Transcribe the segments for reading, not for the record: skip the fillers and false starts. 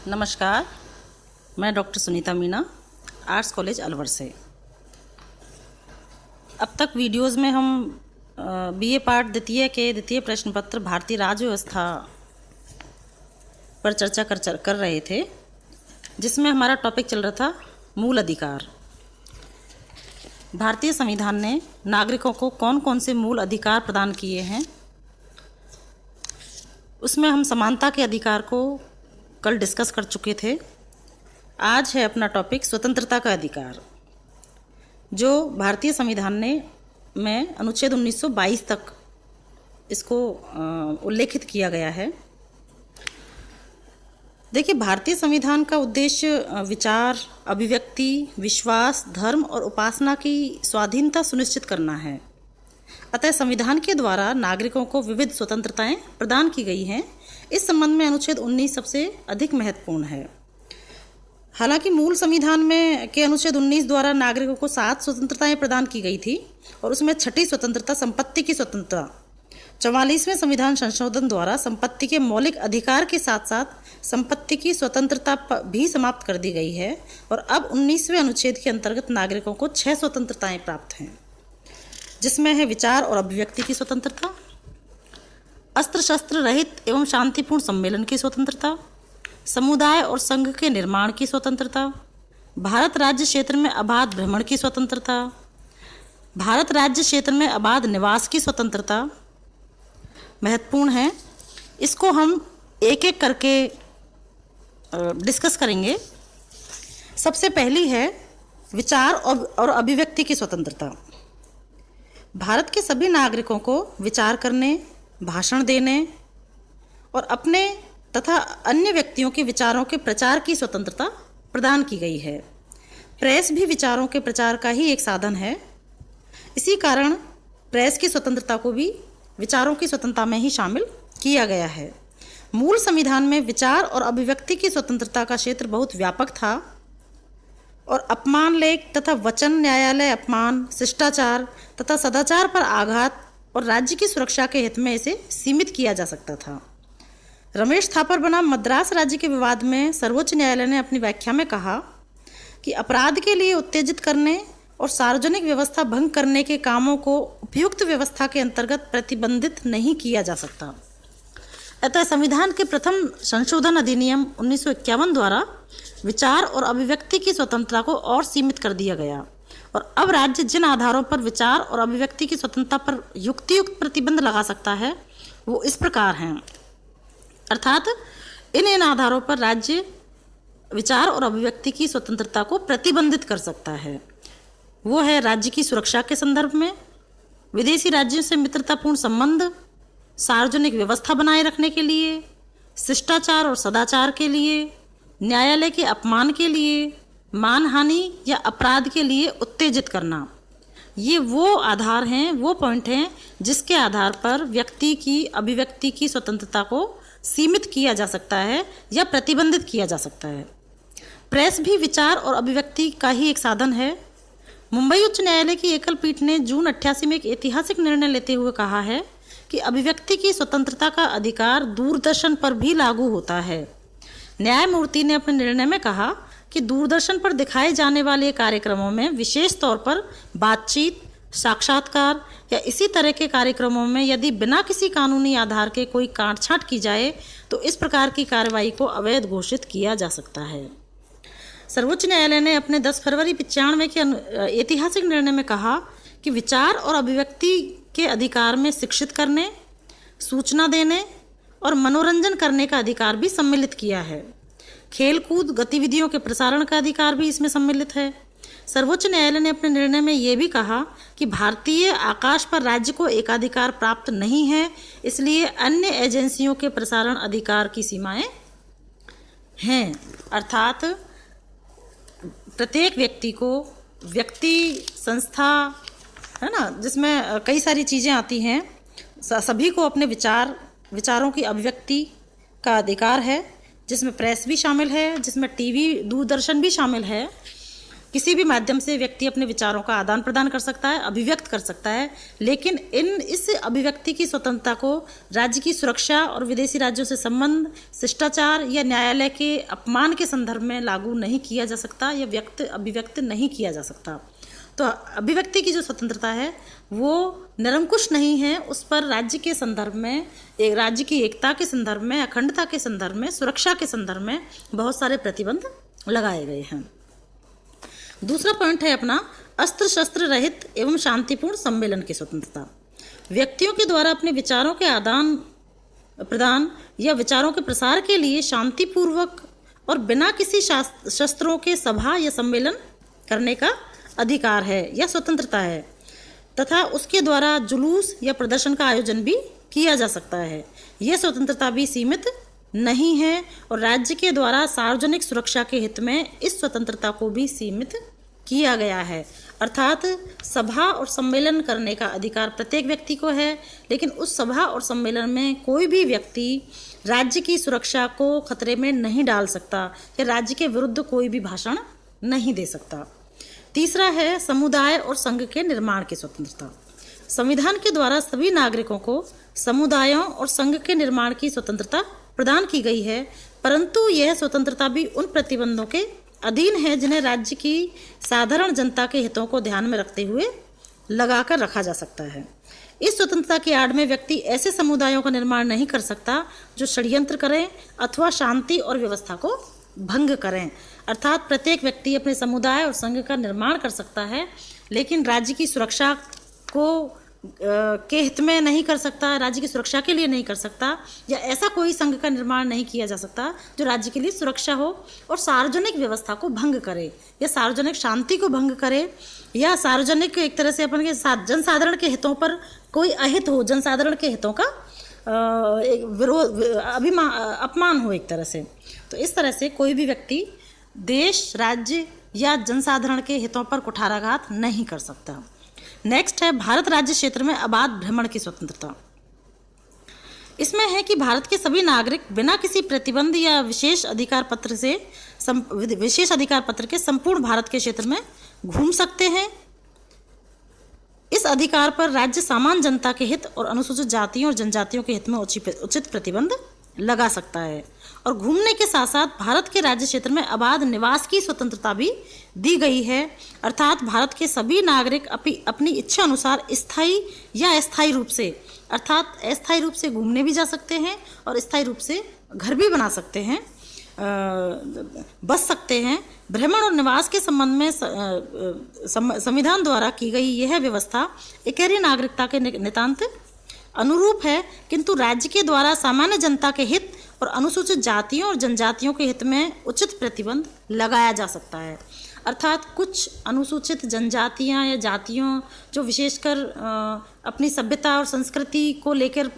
नमस्कार, मैं doctor Sunita Meena, arts college Alwar से। अब तक वीडियोस में हम बीए पार्ट द्वितीय के द्वितीय प्रश्न पत्र भारतीय राज्य व्यवस्था पर चर्चा कर रहे थे, जिसमें हमारा टॉपिक चल रहा था मूल अधिकार। भारतीय संविधान ने नागरिकों को कौन कौन से मूल अधिकार प्रदान किए हैं, उसमें हम समानता के अधिकार को कल डिस्कस कर चुके थे। आज है अपना टॉपिक स्वतंत्रता का अधिकार, जो भारतीय संविधान में अनुच्छेद 1922 तक इसको उल्लेखित किया गया है। देखिए, भारतीय संविधान का उद्देश्य विचार, अभिव्यक्ति, विश्वास, धर्म और उपासना की स्वाधीनता सुनिश्चित करना है। अतः संविधान के द्वारा नागरिकों को विविध स्वतंत्रताएं प्रदान की गई हैं। इस संबंध में अनुच्छेद 19 सबसे अधिक महत्वपूर्ण है। हालांकि मूल संविधान में के अनुच्छेद 19 द्वारा नागरिकों को 7 स्वतंत्रताएं प्रदान की गई थी, और उसमें छठी स्वतंत्रता संपत्ति की स्वतंत्रता 44वें संविधान संशोधन द्वारा संपत्ति के मौलिक अधिकार के साथ साथ संपत्ति की स्वतंत्रता भी समाप्त कर दी गई है। और अब 19वें अनुच्छेद के अंतर्गत नागरिकों को 6 स्वतंत्रताएं प्राप्त हैं, जिसमें है विचार और अभिव्यक्ति की स्वतंत्रता, अस्त्र शस्त्र रहित एवं शांतिपूर्ण सम्मेलन की स्वतंत्रता, समुदाय और संघ के निर्माण की स्वतंत्रता, भारत राज्य क्षेत्र में अबाध भ्रमण की स्वतंत्रता, भारत राज्य क्षेत्र में अबाध निवास की स्वतंत्रता महत्वपूर्ण है। इसको हम एक एक करके डिस्कस करेंगे। सबसे पहली है विचार और अभिव्यक्ति की स्वतंत्रता। भारत के सभी नागरिकों को विचार करने, भाषण देने और अपने तथा अन्य व्यक्तियों के विचारों के प्रचार की स्वतंत्रता प्रदान की गई है। प्रेस भी विचारों के प्रचार का ही एक साधन है। इसी कारण प्रेस की स्वतंत्रता को भी विचारों की स्वतंत्रता में ही शामिल किया गया है। मूल संविधान में विचार और अभिव्यक्ति की स्वतंत्रता का क्षेत्र बहुत व्यापक था, और अपमान लेख तथा वचन, न्यायालय अपमान, शिष्टाचार तथा सदाचार पर आघात और राज्य की सुरक्षा के हित में इसे सीमित किया जा सकता था। रमेश थापर बनाम मद्रास राज्य के विवाद में सर्वोच्च न्यायालय ने अपनी व्याख्या में कहा कि अपराध के लिए उत्तेजित करने और सार्वजनिक व्यवस्था भंग करने के कामों को उपयुक्त व्यवस्था के अंतर्गत प्रतिबंधित नहीं किया जा सकता। अतः संविधान के प्रथम संशोधन अधिनियम 1951 द्वारा विचार और अभिव्यक्ति की स्वतंत्रता को और सीमित कर दिया गया, और अब राज्य जिन आधारों पर विचार और अभिव्यक्ति की स्वतंत्रता पर युक्तियुक्त प्रतिबंध लगा सकता है वो इस प्रकार हैं। अर्थात इन आधारों पर राज्य विचार और अभिव्यक्ति की स्वतंत्रता को प्रतिबंधित कर सकता है। वो है राज्य की सुरक्षा के संदर्भ में, विदेशी राज्यों से मित्रतापूर्ण संबंध, सार्वजनिक व्यवस्था बनाए रखने के लिए, शिष्टाचार और सदाचार के लिए, न्यायालय के अपमान के लिए, मानहानि या अपराध के लिए उत्तेजित करना। ये वो आधार हैं, वो पॉइंट हैं जिसके आधार पर व्यक्ति की अभिव्यक्ति की स्वतंत्रता को सीमित किया जा सकता है या प्रतिबंधित किया जा सकता है। प्रेस भी विचार और अभिव्यक्ति का ही एक साधन है। मुंबई उच्च न्यायालय की एकल पीठ ने जून 88 में एक ऐतिहासिक निर्णय लेते हुए कहा है कि अभिव्यक्ति की स्वतंत्रता का अधिकार दूरदर्शन पर भी लागू होता है। न्यायमूर्ति ने अपने निर्णय में कहा कि दूरदर्शन पर दिखाए जाने वाले कार्यक्रमों में विशेष तौर पर बातचीत, साक्षात्कार या इसी तरह के कार्यक्रमों में यदि बिना किसी कानूनी आधार के कोई काटछांट की जाए तो इस प्रकार की कार्रवाई को अवैध घोषित किया जा सकता है। सर्वोच्च न्यायालय ने अपने 10 फरवरी 95 के ऐतिहासिक निर्णय में कहा कि विचार और अभिव्यक्ति के अधिकार में शिक्षित करने, सूचना देने और मनोरंजन करने का अधिकार भी सम्मिलित किया है। खेलकूद गतिविधियों के प्रसारण का अधिकार भी इसमें सम्मिलित है। सर्वोच्च न्यायालय ने अपने निर्णय में ये भी कहा कि भारतीय आकाश पर राज्य को एकाधिकार प्राप्त नहीं है, इसलिए अन्य एजेंसियों के प्रसारण अधिकार की सीमाएं हैं। अर्थात प्रत्येक व्यक्ति को, व्यक्ति, संस्था, है ना, जिसमें कई सारी चीज़ें आती हैं, सभी को अपने विचारों की अभिव्यक्ति का अधिकार है, जिसमें प्रेस भी शामिल है, जिसमें टीवी, दूरदर्शन भी शामिल है, किसी भी माध्यम से व्यक्ति अपने विचारों का आदान प्रदान कर सकता है, अभिव्यक्त कर सकता है, लेकिन इस अभिव्यक्ति की स्वतंत्रता को राज्य की सुरक्षा और विदेशी राज्यों से संबंध, शिष्टाचार या न्यायालय के अपमान के संदर्भ में लागू नहीं किया जा सकता या अभिव्यक्त नहीं किया जा सकता। तो अभिव्यक्ति की जो स्वतंत्रता है वो निरंकुश नहीं है, उस पर राज्य के संदर्भ में, एक राज्य की एकता के संदर्भ में, अखंडता के संदर्भ में, सुरक्षा के संदर्भ में बहुत सारे प्रतिबंध लगाए गए हैं। दूसरा पॉइंट है अपना अस्त्र शस्त्र रहित एवं शांतिपूर्ण सम्मेलन की स्वतंत्रता। व्यक्तियों के द्वारा अपने विचारों के आदान प्रदान या विचारों के प्रसार के लिए शांतिपूर्वक और बिना किसी शस्त्रों के सभा या सम्मेलन करने का अधिकार है या स्वतंत्रता है, तथा उसके द्वारा जुलूस या प्रदर्शन का आयोजन भी किया जा सकता है। यह स्वतंत्रता भी सीमित नहीं है और राज्य के द्वारा सार्वजनिक सुरक्षा के हित में इस स्वतंत्रता को भी सीमित किया गया है। अर्थात सभा और सम्मेलन करने का अधिकार प्रत्येक व्यक्ति को है, लेकिन उस सभा और सम्मेलन में कोई भी व्यक्ति राज्य की सुरक्षा को खतरे में नहीं डाल सकता या राज्य के विरुद्ध कोई भी भाषण नहीं दे सकता। तीसरा है समुदाय और संघ के निर्माण की स्वतंत्रता। संविधान के द्वारा सभी नागरिकों को समुदायों और संघ के निर्माण की स्वतंत्रता प्रदान की गई है, परंतु यह स्वतंत्रता भी उन प्रतिबंधों के अधीन है जिन्हें राज्य की साधारण जनता के हितों को ध्यान में रखते हुए लगाकर रखा जा सकता है। इस स्वतंत्रता की आड़ में व्यक्ति ऐसे समुदायों का निर्माण नहीं कर सकता जो षड्यंत्र करें अथवा शांति और व्यवस्था को भंग करें। अर्थात प्रत्येक व्यक्ति अपने समुदाय और संघ का निर्माण कर सकता है, लेकिन राज्य की सुरक्षा को के हित में नहीं कर सकता, राज्य की सुरक्षा के लिए नहीं कर सकता, या ऐसा कोई संघ का निर्माण नहीं किया जा सकता जो राज्य के लिए सुरक्षा हो और सार्वजनिक व्यवस्था को भंग करे या सार्वजनिक शांति को भंग करे या सार्वजनिक एक तरह से अपन के जनसाधारण के हितों पर कोई अहित हो, जनसाधारण के हितों का विरोध अपमान हो एक तरह से। तो इस तरह से कोई भी व्यक्ति देश, राज्य या जनसाधारण के हितों पर कुठाराघात नहीं कर सकता। नेक्स्ट है भारत राज्य क्षेत्र में अबाध भ्रमण की स्वतंत्रता। इसमें है कि भारत के सभी नागरिक बिना किसी प्रतिबंध या विशेष अधिकार पत्र के संपूर्ण भारत के क्षेत्र में घूम सकते हैं। इस अधिकार पर राज्य सामान्य जनता के हित और अनुसूचित जातियों और जनजातियों के हित में उचित प्रतिबंध लगा सकता है। और घूमने के साथ साथ भारत के राज्य क्षेत्र में अबाध निवास की स्वतंत्रता भी दी गई है। अर्थात भारत के सभी नागरिक अपनी इच्छा अनुसार स्थायी या अस्थायी रूप से, अर्थात अस्थायी रूप से घूमने भी जा सकते हैं और स्थायी रूप से घर भी बना सकते हैं, बस सकते हैं। भ्रमण और निवास के संबंध में संविधान द्वारा की गई यह व्यवस्था एकहरी नागरिकता के नितांत अनुरूप है, किंतु राज्य के द्वारा सामान्य जनता के हित और अनुसूचित जातियों और जनजातियों के हित में उचित प्रतिबंध लगाया जा सकता है। अर्थात कुछ अनुसूचित जनजातियां या जातियों जो विशेषकर अपनी सभ्यता और संस्कृति को लेकर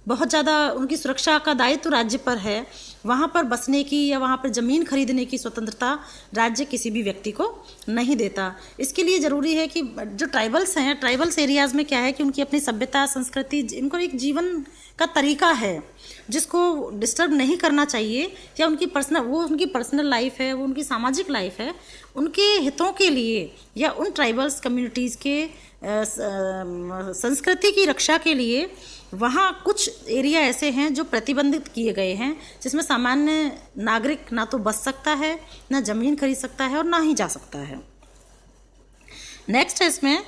बहुत ज़्यादा उनकी सुरक्षा का दायित्व राज्य पर है, वहाँ पर बसने की या वहाँ पर ज़मीन खरीदने की स्वतंत्रता राज्य किसी भी व्यक्ति को नहीं देता। इसके लिए ज़रूरी है कि जो ट्राइबल्स हैं, ट्राइबल्स एरियाज़ में क्या है कि उनकी अपनी सभ्यता, संस्कृति, इनको एक जीवन का तरीका है जिसको डिस्टर्ब नहीं करना चाहिए, या उनकी पर्सनल लाइफ है, वो उनकी सामाजिक लाइफ है। उनके हितों के लिए या उन ट्राइबल्स कम्युनिटीज़ के संस्कृति की रक्षा के लिए वहाँ कुछ एरिया ऐसे हैं जो प्रतिबंधित किए गए हैं, जिसमें सामान्य नागरिक ना तो बस सकता है, ना ज़मीन खरीद सकता है और ना ही जा सकता है। नेक्स्ट है इसमें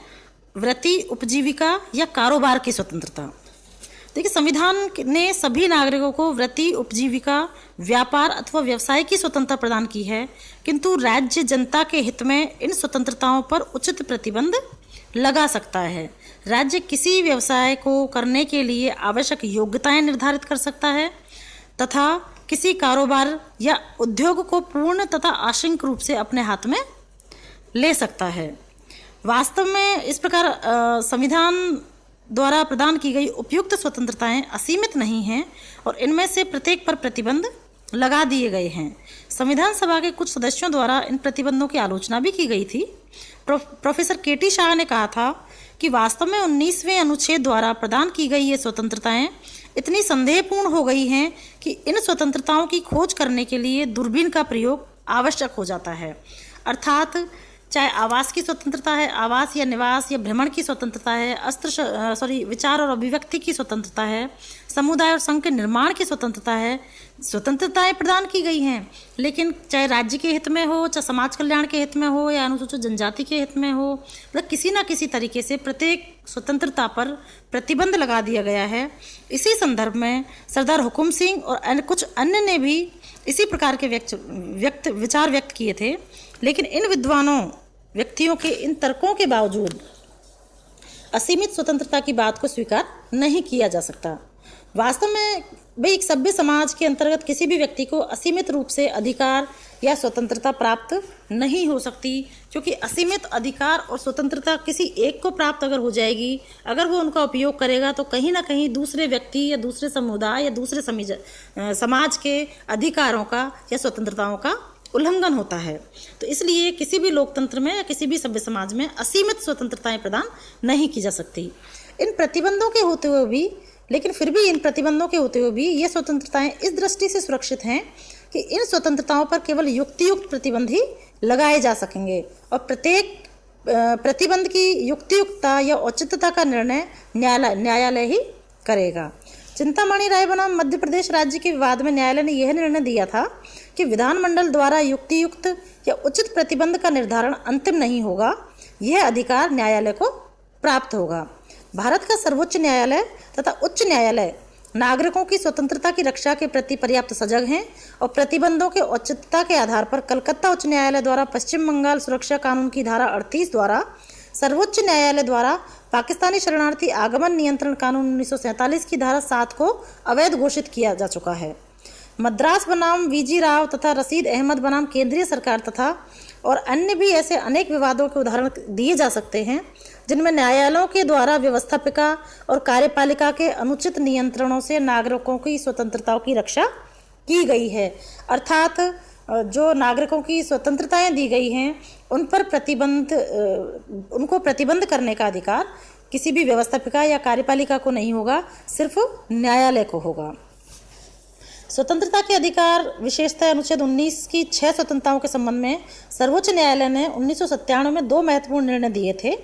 वृत्ति, उपजीविका या कारोबार की स्वतंत्रता। देखिए, संविधान ने सभी नागरिकों को वृत्ति, उपजीविका, व्यापार अथवा व्यवसाय की स्वतंत्रता प्रदान की है, किंतु राज्य जनता के हित में इन स्वतंत्रताओं पर उचित प्रतिबंध लगा सकता है। राज्य किसी व्यवसाय को करने के लिए आवश्यक योग्यताएं निर्धारित कर सकता है तथा किसी कारोबार या उद्योग को पूर्ण तथा आंशिक रूप से अपने हाथ में ले सकता है। वास्तव में इस प्रकार संविधान द्वारा प्रदान की गई उपयुक्त स्वतंत्रताएं असीमित नहीं हैं और इनमें से प्रत्येक पर प्रतिबंध लगा दिए गए हैं। संविधान सभा के कुछ सदस्यों द्वारा इन प्रतिबंधों की आलोचना भी की गई थी। Professor K.T.. शाह ने कहा था कि वास्तव में 19वें अनुच्छेद द्वारा प्रदान की गई ये स्वतंत्रताएं इतनी संदेहपूर्ण हो गई हैं कि इन स्वतंत्रताओं की खोज करने के लिए दूरबीन का प्रयोग आवश्यक हो जाता है। अर्थात चाहे आवास की स्वतंत्रता है, आवास या निवास या भ्रमण की स्वतंत्रता है, विचार और अभिव्यक्ति की स्वतंत्रता है, समुदाय और संघ के निर्माण की स्वतंत्रता है, स्वतंत्रताएं प्रदान की गई हैं। लेकिन चाहे राज्य के हित में हो, चाहे समाज कल्याण के हित में हो या अनुसूचित जनजाति के हित में हो, मतलब किसी न किसी तरीके से प्रत्येक स्वतंत्रता पर प्रतिबंध लगा दिया गया है। इसी संदर्भ में सरदार हुकुम सिंह और कुछ अन्य ने भी इसी प्रकार के विचार व्यक्त किए थे। लेकिन इन विद्वानों व्यक्तियों के इन तर्कों के बावजूद असीमित स्वतंत्रता की बात को स्वीकार नहीं किया जा सकता। वास्तव में भाई एक सभ्य समाज के अंतर्गत किसी भी व्यक्ति को असीमित रूप से अधिकार या स्वतंत्रता प्राप्त नहीं हो सकती, क्योंकि असीमित अधिकार और स्वतंत्रता किसी एक को प्राप्त अगर हो जाएगी, अगर वो उनका उपयोग करेगा तो कहीं ना कहीं दूसरे व्यक्ति या दूसरे समुदाय या दूसरे समाज के अधिकारों का या स्वतंत्रताओं का उल्लंघन होता है। तो इसलिए किसी भी लोकतंत्र में या किसी भी सभ्य समाज में असीमित स्वतंत्रताएं प्रदान नहीं की जा सकती। इन प्रतिबंधों के होते हुए भी, लेकिन फिर भी इन प्रतिबंधों के होते हुए भी ये स्वतंत्रताएं इस दृष्टि से सुरक्षित हैं कि इन स्वतंत्रताओं पर केवल युक्तियुक्त प्रतिबंध ही लगाए जा सकेंगे और प्रत्येक प्रतिबंध की युक्तियुक्तता या औचित्यता का निर्णय न्यायालय ही करेगा। चिंतामणि राय बनाम मध्य प्रदेश राज्य के विवाद में न्यायालय ने यह निर्णय दिया था कि विधानमंडल द्वारा युक्तियुक्त या उचित प्रतिबंध का निर्धारण अंतिम नहीं होगा, यह अधिकार न्यायालय को प्राप्त होगा। भारत का सर्वोच्च न्यायालय तथा उच्च न्यायालय नागरिकों की स्वतंत्रता की रक्षा के प्रति पर्याप्त सजग हैं और प्रतिबंधों के औचित्यता के आधार पर कलकत्ता उच्च न्यायालय द्वारा पश्चिम बंगाल सुरक्षा कानून की धारा 38 द्वारा, सर्वोच्च न्यायालय द्वारा पाकिस्तानी शरणार्थी आगमन नियंत्रण कानून 1947 की धारा 7 को अवैध घोषित किया जा चुका है। मद्रास बनाम वीजी राव तथा रशीद अहमद बनाम केंद्रीय सरकार तथा और अन्य भी ऐसे अनेक विवादों के उदाहरण दिए जा सकते हैं जिनमें न्यायालयों के द्वारा व्यवस्थापिका और कार्यपालिका के अनुचित नियंत्रणों से नागरिकों की स्वतंत्रताओं की रक्षा की गई है। अर्थात जो नागरिकों की स्वतंत्रताएं दी गई हैं उनको प्रतिबंध करने का अधिकार किसी भी व्यवस्थापिका या कार्यपालिका को नहीं होगा, सिर्फ न्यायालय को होगा। स्वतंत्रता के अधिकार विशेषतः अनुच्छेद 19 की 6 स्वतंत्रताओं के संबंध में सर्वोच्च न्यायालय ने 1997 में 2 महत्वपूर्ण निर्णय दिए थे,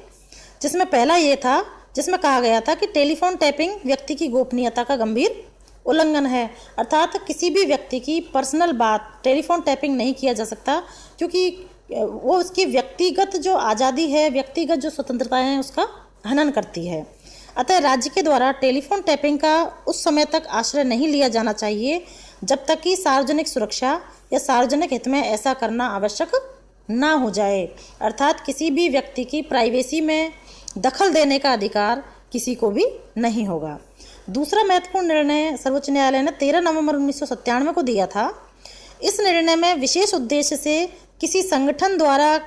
जिसमें पहला ये था जिसमें कहा गया था कि टेलीफोन टैपिंग व्यक्ति की गोपनीयता का गंभीर उल्लंघन है। अर्थात किसी भी व्यक्ति की पर्सनल बात टेलीफोन टैपिंग नहीं किया जा सकता, क्योंकि वो उसकी व्यक्तिगत जो आज़ादी है, व्यक्तिगत जो स्वतंत्रताएं हैं उसका हनन करती है। अतः राज्य के द्वारा टेलीफोन टैपिंग का उस समय तक आश्रय नहीं लिया जाना चाहिए जब तक कि सार्वजनिक सुरक्षा या सार्वजनिक हित में ऐसा करना आवश्यक ना हो जाए। अर्थात किसी भी व्यक्ति की प्राइवेसी में दखल देने का अधिकार किसी को भी नहीं होगा। दूसरा महत्वपूर्ण निर्णय सर्वोच्च न्यायालय ने 13 नवंबर 1997 को दिया था। इस निर्णय में विशेष उद्देश्य से किसी संगठन द्वारा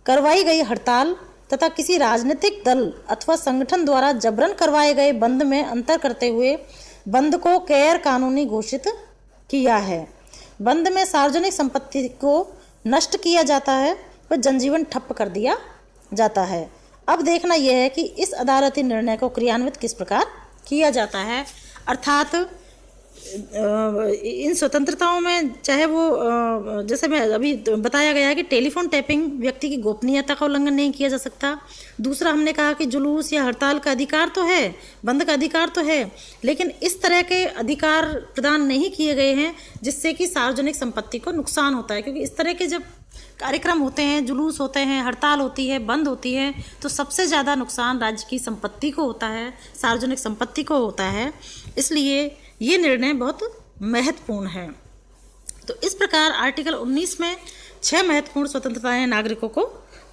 करवाई गई हड़ताल तथा किसी राजनीतिक दल अथवा संगठन द्वारा जबरन करवाए गए बंद में अंतर करते हुए बंद को गैर कानूनी घोषित किया है। बंद में सार्वजनिक संपत्ति को नष्ट किया जाता है व जनजीवन ठप कर दिया जाता है। अब देखना यह है कि इस अदालती निर्णय को क्रियान्वित किस प्रकार किया जाता है। अर्थात इन स्वतंत्रताओं में चाहे वो जैसे मैं अभी बताया गया है कि टेलीफोन टैपिंग व्यक्ति की गोपनीयता का उल्लंघन नहीं किया जा सकता। दूसरा हमने कहा कि जुलूस या हड़ताल का अधिकार तो है, बंद का अधिकार तो है, लेकिन इस तरह के अधिकार प्रदान नहीं किए गए हैं जिससे कि सार्वजनिक संपत्ति को नुकसान होता है। क्योंकि इस तरह के जब कार्यक्रम होते हैं, जुलूस होते हैं, हड़ताल होती है, बंद होती है, तो सबसे ज़्यादा नुकसान राज्य की संपत्ति को होता है, सार्वजनिक संपत्ति को होता है। इसलिए ये निर्णय बहुत महत्वपूर्ण है। तो इस प्रकार आर्टिकल 19 में 6 महत्वपूर्ण स्वतंत्रताएं नागरिकों को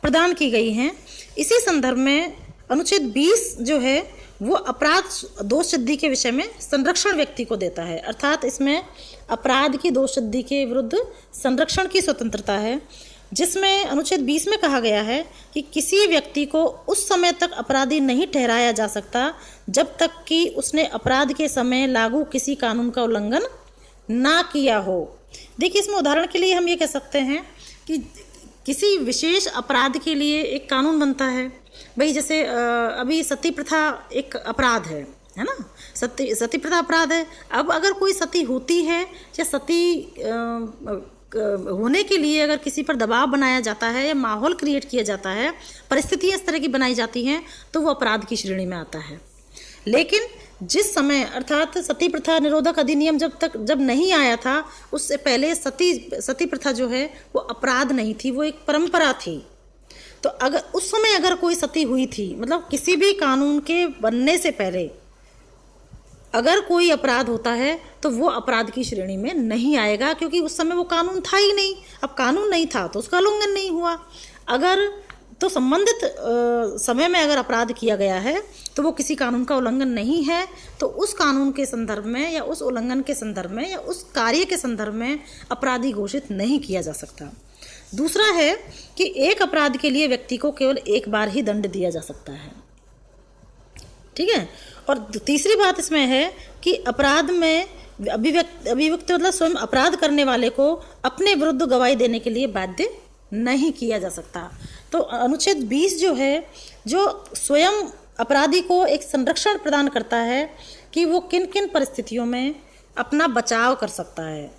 प्रदान की गई हैं। इसी संदर्भ में अनुच्छेद 20 जो है वो अपराध दोष सिद्धि के विषय में संरक्षण व्यक्ति को देता है। अर्थात इसमें अपराध की दोष सिद्धि के विरुद्ध संरक्षण की स्वतंत्रता है, जिसमें अनुच्छेद 20 में कहा गया है कि किसी व्यक्ति को उस समय तक अपराधी नहीं ठहराया जा सकता जब तक कि उसने अपराध के समय लागू किसी कानून का उल्लंघन ना किया हो। देखिए, इसमें उदाहरण के लिए हम ये कह सकते हैं कि किसी विशेष अपराध के लिए एक कानून बनता है। भाई जैसे अभी सती प्रथा एक अपराध है ना, सती प्रथा अपराध है। अब अगर कोई सती होती है या सती होने के लिए अगर किसी पर दबाव बनाया जाता है या माहौल क्रिएट किया जाता है, परिस्थितियाँ इस तरह की बनाई जाती हैं, तो वो अपराध की श्रेणी में आता है। लेकिन जिस समय अर्थात सती प्रथा निरोधक अधिनियम जब नहीं आया था, उससे पहले सती प्रथा जो है वो अपराध नहीं थी, वो एक परंपरा थी। तो अगर उस समय अगर कोई सती हुई थी, मतलब किसी भी कानून के बनने से पहले अगर कोई अपराध होता है तो वो अपराध की श्रेणी में नहीं आएगा, क्योंकि उस समय वो कानून था ही नहीं। अब कानून नहीं था तो उसका उल्लंघन नहीं हुआ। अगर तो संबंधित समय में अगर अपराध किया गया है तो वो किसी कानून का उल्लंघन नहीं है, तो उस कानून के संदर्भ में या उस उल्लंघन के संदर्भ में या उस कार्य के संदर्भ में अपराधी घोषित नहीं किया जा सकता। दूसरा है कि एक अपराध के लिए व्यक्ति को केवल एक बार ही दंड दिया जा सकता है, ठीक है। और तीसरी बात इसमें है कि अपराध में अभिव्यक्ति मतलब स्वयं अपराध करने वाले को अपने विरुद्ध गवाही देने के लिए बाध्य नहीं किया जा सकता। तो अनुच्छेद 20 जो है, जो स्वयं अपराधी को एक संरक्षण प्रदान करता है कि वो किन किन परिस्थितियों में अपना बचाव कर सकता है।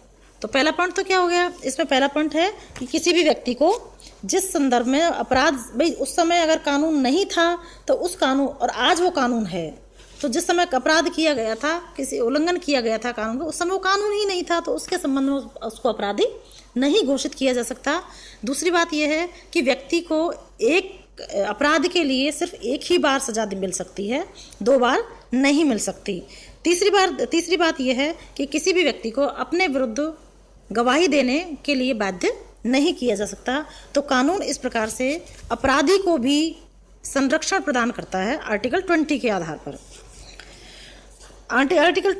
तो पहला पॉइंट तो क्या हो गया, इसमें पहला पॉइंट है कि किसी भी व्यक्ति को जिस संदर्भ में अपराध, भाई उस समय अगर कानून नहीं था तो उस कानून, और आज वो कानून है, तो जिस समय अपराध किया गया था, किसी उल्लंघन किया गया था कानून का, उस समय वो कानून ही नहीं था, तो उसके संबंध में उसको अपराधी नहीं घोषित किया जा सकता। दूसरी बात यह है कि व्यक्ति को एक अपराध के लिए सिर्फ एक ही बार सजा मिल सकती है, 2 बार नहीं मिल सकती। तीसरी बात यह है कि किसी भी व्यक्ति को अपने विरुद्ध गवाही देने के लिए बाध्य नहीं किया जा सकता। तो कानून इस प्रकार से अपराधी को भी संरक्षण प्रदान करता है आर्टिकल 20 के आधार पर। आर्टिकल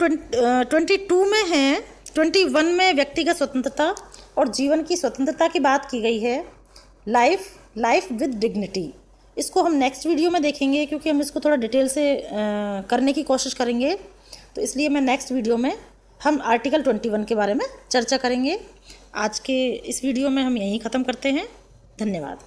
22 में है, 21 में व्यक्तिगत स्वतंत्रता और जीवन की स्वतंत्रता की बात की गई है, लाइफ विद डिग्निटी। इसको हम नेक्स्ट वीडियो में देखेंगे, क्योंकि हम इसको थोड़ा डिटेल से करने की कोशिश करेंगे, तो इसलिए मैं नेक्स्ट वीडियो में हम आर्टिकल 21 के बारे में चर्चा करेंगे। आज के इस वीडियो में हम यहीं ख़त्म करते हैं। धन्यवाद।